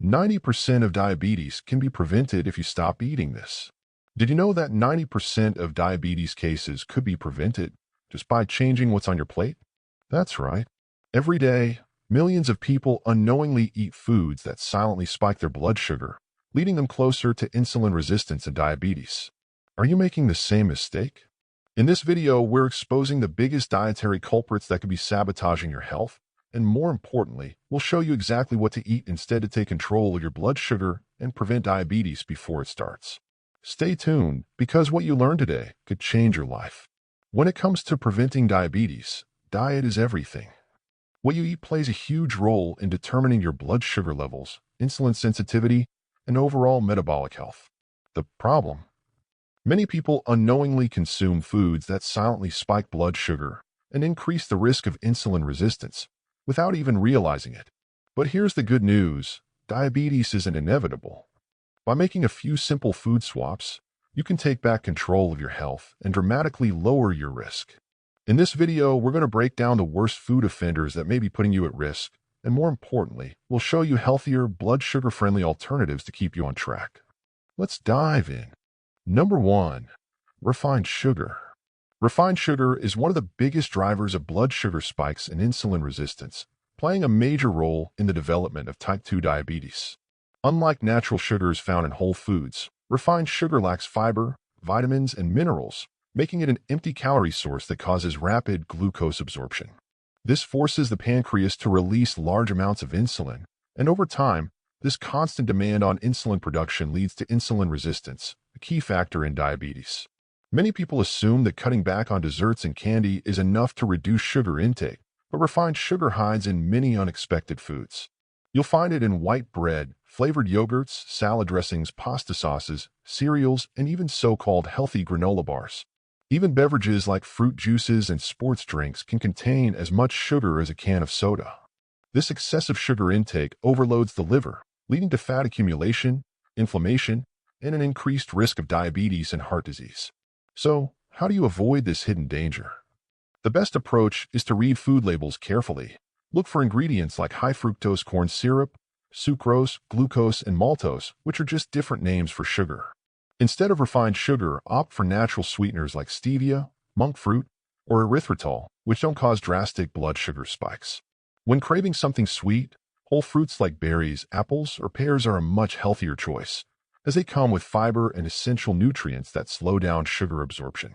90% of diabetes can be prevented if you stop eating this. Did you know that 90% of diabetes cases could be prevented just by changing what's on your plate? That's right. Every day, millions of people unknowingly eat foods that silently spike their blood sugar, leading them closer to insulin resistance and diabetes. Are you making the same mistake? In this video, we're exposing the biggest dietary culprits that could be sabotaging your health, and more importantly, we'll show you exactly what to eat instead to take control of your blood sugar and prevent diabetes before it starts. Stay tuned, because what you learn today could change your life. When it comes to preventing diabetes, diet is everything. What you eat plays a huge role in determining your blood sugar levels, insulin sensitivity, and overall metabolic health. The problem? Many people unknowingly consume foods that silently spike blood sugar and increase the risk of insulin resistance without even realizing it. But here's the good news: diabetes isn't inevitable. By making a few simple food swaps, you can take back control of your health and dramatically lower your risk. In this video, we're going to break down the worst food offenders that may be putting you at risk, and more importantly, we'll show you healthier, blood sugar-friendly alternatives to keep you on track. Let's dive in. Number 1. Refined sugar. Refined sugar is one of the biggest drivers of blood sugar spikes and insulin resistance, playing a major role in the development of type 2 diabetes. Unlike natural sugars found in whole foods, refined sugar lacks fiber, vitamins, and minerals, making it an empty calorie source that causes rapid glucose absorption. This forces the pancreas to release large amounts of insulin, and over time, this constant demand on insulin production leads to insulin resistance, a key factor in diabetes. Many people assume that cutting back on desserts and candy is enough to reduce sugar intake, but refined sugar hides in many unexpected foods. You'll find it in white bread, flavored yogurts, salad dressings, pasta sauces, cereals, and even so-called healthy granola bars. Even beverages like fruit juices and sports drinks can contain as much sugar as a can of soda. This excessive sugar intake overloads the liver, leading to fat accumulation, inflammation, and an increased risk of diabetes and heart disease. So, how do you avoid this hidden danger? The best approach is to read food labels carefully. Look for ingredients like high fructose corn syrup, sucrose, glucose, and maltose, which are just different names for sugar. Instead of refined sugar, opt for natural sweeteners like stevia, monk fruit, or erythritol, which don't cause drastic blood sugar spikes. When craving something sweet, whole fruits like berries, apples, or pears are a much healthier choice, as they come with fiber and essential nutrients that slow down sugar absorption.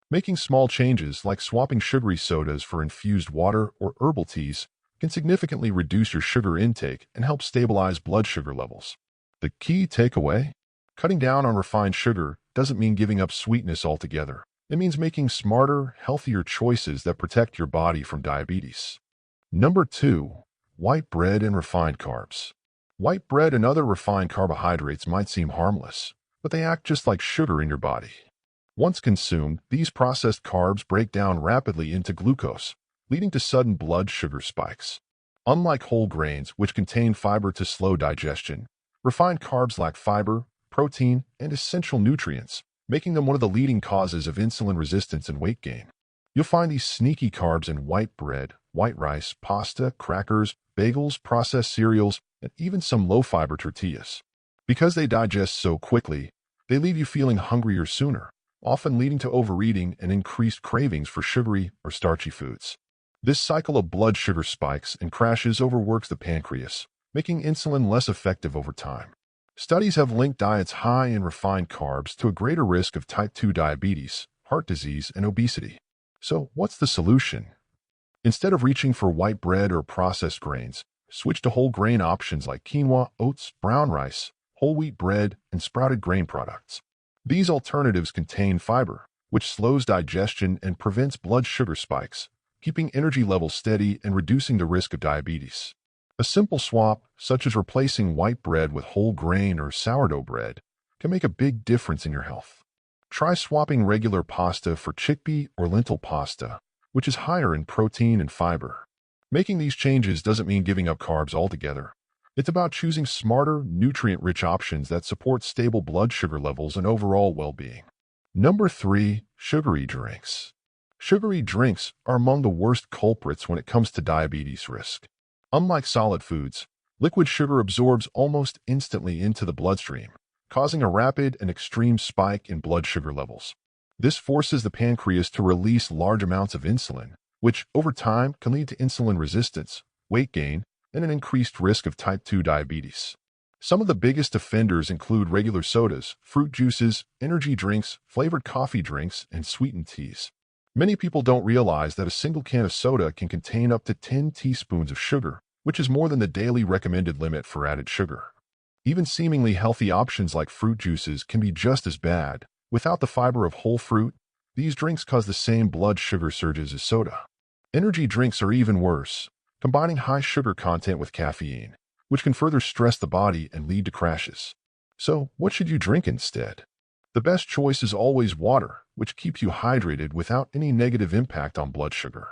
Making small changes like swapping sugary sodas for infused water or herbal teas can significantly reduce your sugar intake and help stabilize blood sugar levels. The key takeaway? Cutting down on refined sugar doesn't mean giving up sweetness altogether. It means making smarter, healthier choices that protect your body from diabetes. Number 2. White bread and refined carbs. White bread and other refined carbohydrates might seem harmless, but they act just like sugar in your body. Once consumed, these processed carbs break down rapidly into glucose, leading to sudden blood sugar spikes. Unlike whole grains, which contain fiber to slow digestion, refined carbs lack fiber, protein, and essential nutrients, making them one of the leading causes of insulin resistance and weight gain. You'll find these sneaky carbs in white bread, white rice, pasta, crackers, bagels, processed cereals, and even some low-fiber tortillas. Because they digest so quickly, they leave you feeling hungrier sooner, often leading to overeating and increased cravings for sugary or starchy foods. This cycle of blood sugar spikes and crashes overworks the pancreas, making insulin less effective over time. Studies have linked diets high in refined carbs to a greater risk of type 2 diabetes, heart disease, and obesity. So, what's the solution? Instead of reaching for white bread or processed grains, switch to whole grain options like quinoa, oats, brown rice, whole wheat bread, and sprouted grain products. These alternatives contain fiber, which slows digestion and prevents blood sugar spikes, keeping energy levels steady and reducing the risk of diabetes. A simple swap, such as replacing white bread with whole grain or sourdough bread, can make a big difference in your health. Try swapping regular pasta for chickpea or lentil pasta, which is higher in protein and fiber. Making these changes doesn't mean giving up carbs altogether. It's about choosing smarter, nutrient-rich options that support stable blood sugar levels and overall well-being. Number 3. Sugary drinks. Sugary drinks are among the worst culprits when it comes to diabetes risk. Unlike solid foods, Liquid sugar absorbs almost instantly into the bloodstream, causing a rapid and extreme spike in blood sugar levels. This forces the pancreas to release large amounts of insulin, which over time can lead to insulin resistance, weight gain, and an increased risk of type 2 diabetes. Some of the biggest offenders include regular sodas, fruit juices, energy drinks, flavored coffee drinks, and sweetened teas. Many people don't realize that a single can of soda can contain up to 10 teaspoons of sugar, which is more than the daily recommended limit for added sugar. Even seemingly healthy options like fruit juices can be just as bad. Without the fiber of whole fruit, these drinks cause the same blood sugar surges as soda. Energy drinks are even worse, combining high sugar content with caffeine, which can further stress the body and lead to crashes. So, what should you drink instead? The best choice is always water, which keeps you hydrated without any negative impact on blood sugar.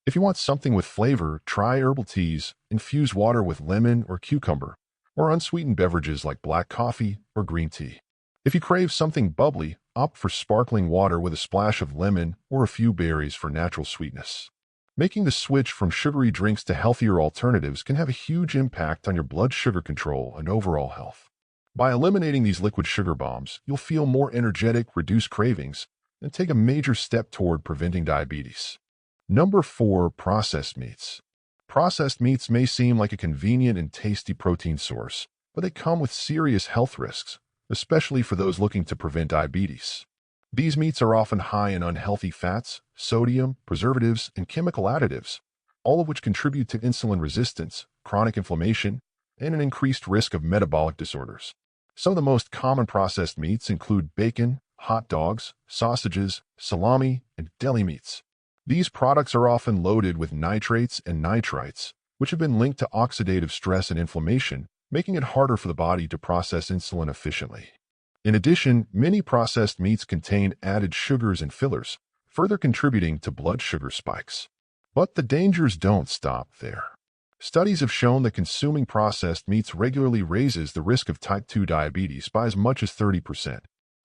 If you want something with flavor, try herbal teas, infused water with lemon or cucumber, or unsweetened beverages like black coffee or green tea. If you crave something bubbly, opt for sparkling water with a splash of lemon or a few berries for natural sweetness. Making the switch from sugary drinks to healthier alternatives can have a huge impact on your blood sugar control and overall health. By eliminating these liquid sugar bombs, you'll feel more energetic, reduce cravings, and take a major step toward preventing diabetes. Number 4. Processed meats. Processed meats may seem like a convenient and tasty protein source, but they come with serious health risks, especially for those looking to prevent diabetes. These meats are often high in unhealthy fats, sodium, preservatives, and chemical additives, all of which contribute to insulin resistance, chronic inflammation, and an increased risk of metabolic disorders. Some of the most common processed meats include bacon, hot dogs, sausages, salami, and deli meats. These products are often loaded with nitrates and nitrites, which have been linked to oxidative stress and inflammation, making it harder for the body to process insulin efficiently. In addition, many processed meats contain added sugars and fillers, further contributing to blood sugar spikes. But the dangers don't stop there. Studies have shown that consuming processed meats regularly raises the risk of type 2 diabetes by as much as 30%.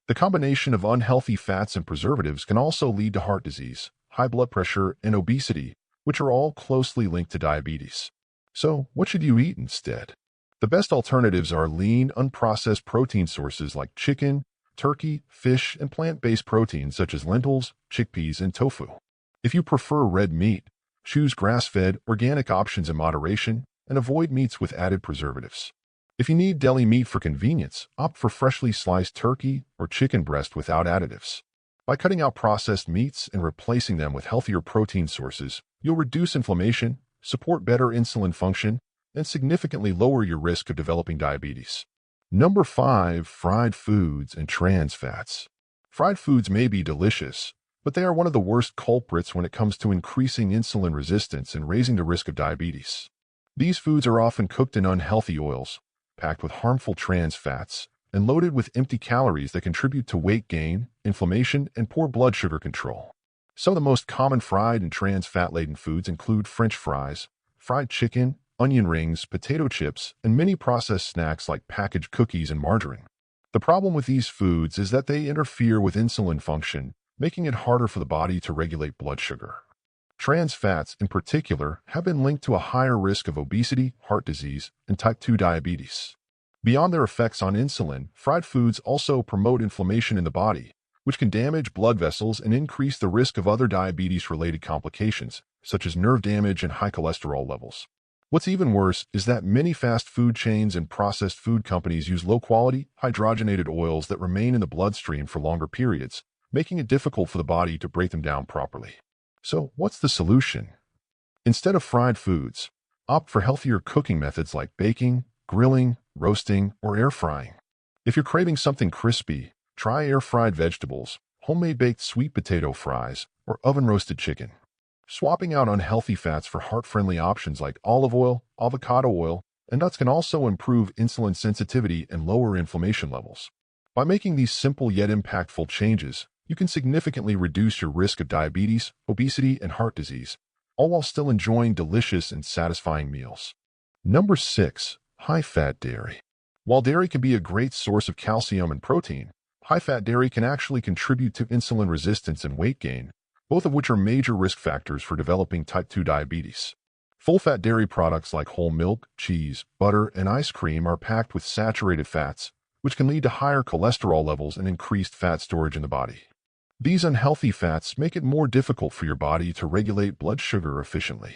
The combination of unhealthy fats and preservatives can also lead to heart disease, high blood pressure, and obesity, which are all closely linked to diabetes. So, what should you eat instead? The best alternatives are lean, unprocessed protein sources like chicken, turkey, fish, and plant-based proteins such as lentils, chickpeas, and tofu. If you prefer red meat, choose grass-fed, organic options in moderation and avoid meats with added preservatives. If you need deli meat for convenience, opt for freshly sliced turkey or chicken breast without additives. By cutting out processed meats and replacing them with healthier protein sources, you'll reduce inflammation, support better insulin function, and significantly lower your risk of developing diabetes. Number 5. Fried foods and trans fats. Fried foods may be delicious, but they are one of the worst culprits when it comes to increasing insulin resistance and raising the risk of diabetes. These foods are often cooked in unhealthy oils, packed with harmful trans fats, and loaded with empty calories that contribute to weight gain, inflammation, and poor blood sugar control. Some of the most common fried and trans fat-laden foods include French fries, fried chicken, onion rings, potato chips, and many processed snacks like packaged cookies and margarine. The problem with these foods is that they interfere with insulin function, making it harder for the body to regulate blood sugar. Trans fats, in particular, have been linked to a higher risk of obesity, heart disease, and type 2 diabetes. Beyond their effects on insulin, fried foods also promote inflammation in the body, which can damage blood vessels and increase the risk of other diabetes-related complications, such as nerve damage and high cholesterol levels. What's even worse is that many fast food chains and processed food companies use low-quality, hydrogenated oils that remain in the bloodstream for longer periods, making it difficult for the body to break them down properly. So, what's the solution? Instead of fried foods, opt for healthier cooking methods like baking, grilling, roasting, or air frying. If you're craving something crispy, try air-fried vegetables, homemade baked sweet potato fries, or oven-roasted chicken. Swapping out unhealthy fats for heart-friendly options like olive oil, avocado oil, and nuts can also improve insulin sensitivity and lower inflammation levels. By making these simple yet impactful changes, you can significantly reduce your risk of diabetes, obesity, and heart disease, all while still enjoying delicious and satisfying meals. Number 6. High-fat dairy. While dairy can be a great source of calcium and protein, high-fat dairy can actually contribute to insulin resistance and weight gain, both of which are major risk factors for developing type 2 diabetes. Full-fat dairy products like whole milk, cheese, butter, and ice cream are packed with saturated fats, which can lead to higher cholesterol levels and increased fat storage in the body. These unhealthy fats make it more difficult for your body to regulate blood sugar efficiently.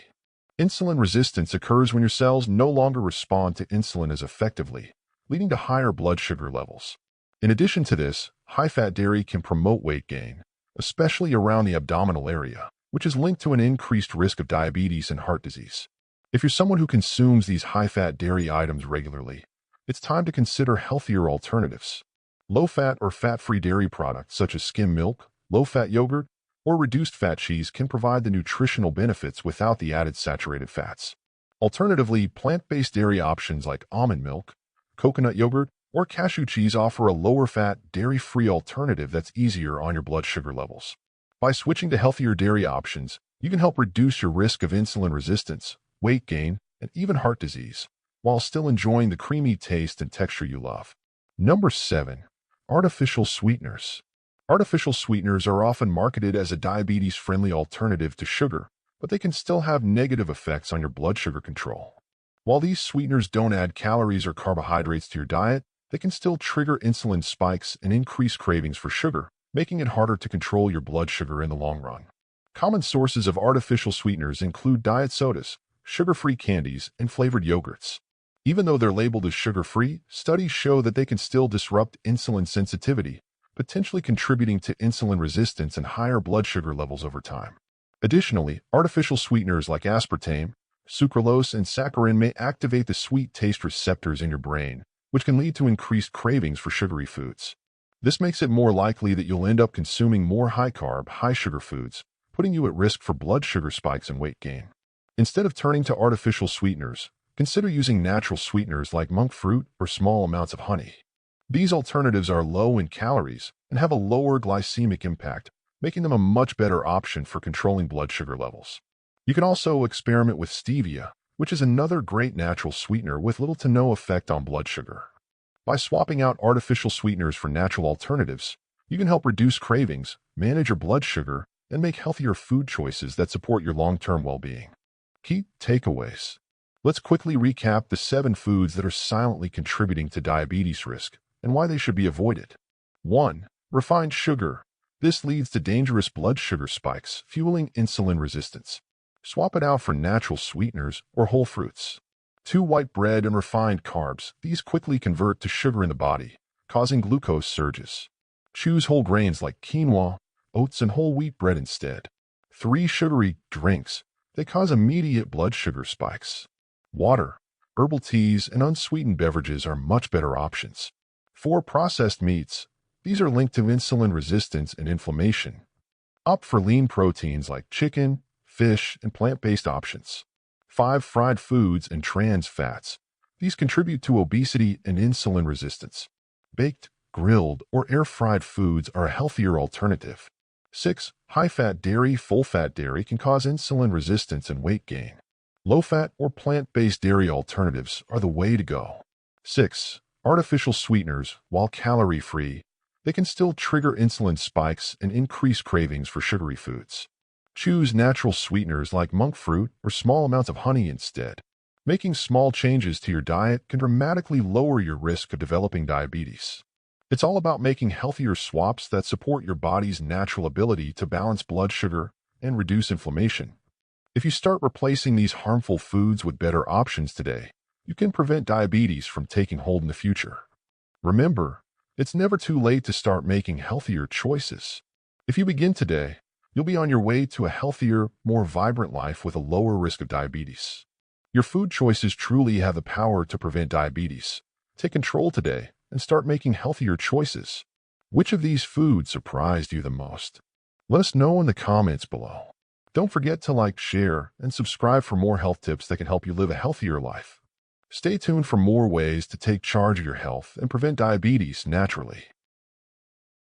Insulin resistance occurs when your cells no longer respond to insulin as effectively, leading to higher blood sugar levels. In addition to this, high-fat dairy can promote weight gain, especially around the abdominal area, which is linked to an increased risk of diabetes and heart disease. If you're someone who consumes these high-fat dairy items regularly, it's time to consider healthier alternatives. Low-fat or fat-free dairy products such as skim milk, low-fat yogurt, or reduced-fat cheese can provide the nutritional benefits without the added saturated fats. Alternatively, plant-based dairy options like almond milk, coconut yogurt, or cashew cheese offer a lower-fat, dairy-free alternative that's easier on your blood sugar levels. By switching to healthier dairy options, you can help reduce your risk of insulin resistance, weight gain, and even heart disease, while still enjoying the creamy taste and texture you love. Number 7. Artificial sweeteners. Artificial sweeteners are often marketed as a diabetes-friendly alternative to sugar, but they can still have negative effects on your blood sugar control. While these sweeteners don't add calories or carbohydrates to your diet, they can still trigger insulin spikes and increase cravings for sugar, making it harder to control your blood sugar in the long run. Common sources of artificial sweeteners include diet sodas, sugar-free candies, and flavored yogurts. Even though they're labeled as sugar-free, studies show that they can still disrupt insulin sensitivity, potentially contributing to insulin resistance and higher blood sugar levels over time. Additionally, artificial sweeteners like aspartame, sucralose, and saccharin may activate the sweet taste receptors in your brain, which can lead to increased cravings for sugary foods. This makes it more likely that you'll end up consuming more high-carb, high-sugar foods, putting you at risk for blood sugar spikes and weight gain. Instead of turning to artificial sweeteners, consider using natural sweeteners like monk fruit or small amounts of honey. These alternatives are low in calories and have a lower glycemic impact, making them a much better option for controlling blood sugar levels. You can also experiment with stevia, which is another great natural sweetener with little to no effect on blood sugar. By swapping out artificial sweeteners for natural alternatives, you can help reduce cravings, manage your blood sugar, and make healthier food choices that support your long-term well-being. Key takeaways. Let's quickly recap the 7 foods that are silently contributing to diabetes risk and why they should be avoided. 1. Refined sugar. This leads to dangerous blood sugar spikes, fueling insulin resistance. Swap it out for natural sweeteners or whole fruits. 2. White bread and refined carbs. These quickly convert to sugar in the body, causing glucose surges. Choose whole grains like quinoa, oats, and whole wheat bread instead. 3. Sugary drinks. They cause immediate blood sugar spikes. Water, herbal teas, and unsweetened beverages are much better options. 4. Processed meats. These are linked to insulin resistance and inflammation. Opt for lean proteins like chicken, fish, and plant-based options. 5. Fried foods and trans fats. These contribute to obesity and insulin resistance. Baked, grilled, or air-fried foods are a healthier alternative. 6. High-fat dairy. Full-fat dairy can cause insulin resistance and weight gain. Low-fat or plant-based dairy alternatives are the way to go. 6. Artificial sweeteners. While calorie-free, they can still trigger insulin spikes and increase cravings for sugary foods. Choose natural sweeteners like monk fruit or small amounts of honey instead. Making small changes to your diet can dramatically lower your risk of developing diabetes. It's all about making healthier swaps that support your body's natural ability to balance blood sugar and reduce inflammation. If you start replacing these harmful foods with better options today, you can prevent diabetes from taking hold in the future. Remember, it's never too late to start making healthier choices. If you begin today, you'll be on your way to a healthier, more vibrant life with a lower risk of diabetes. Your food choices truly have the power to prevent diabetes. Take control today and start making healthier choices. Which of these foods surprised you the most? Let us know in the comments below. Don't forget to like, share, and subscribe for more health tips that can help you live a healthier life. Stay tuned for more ways to take charge of your health and prevent diabetes naturally.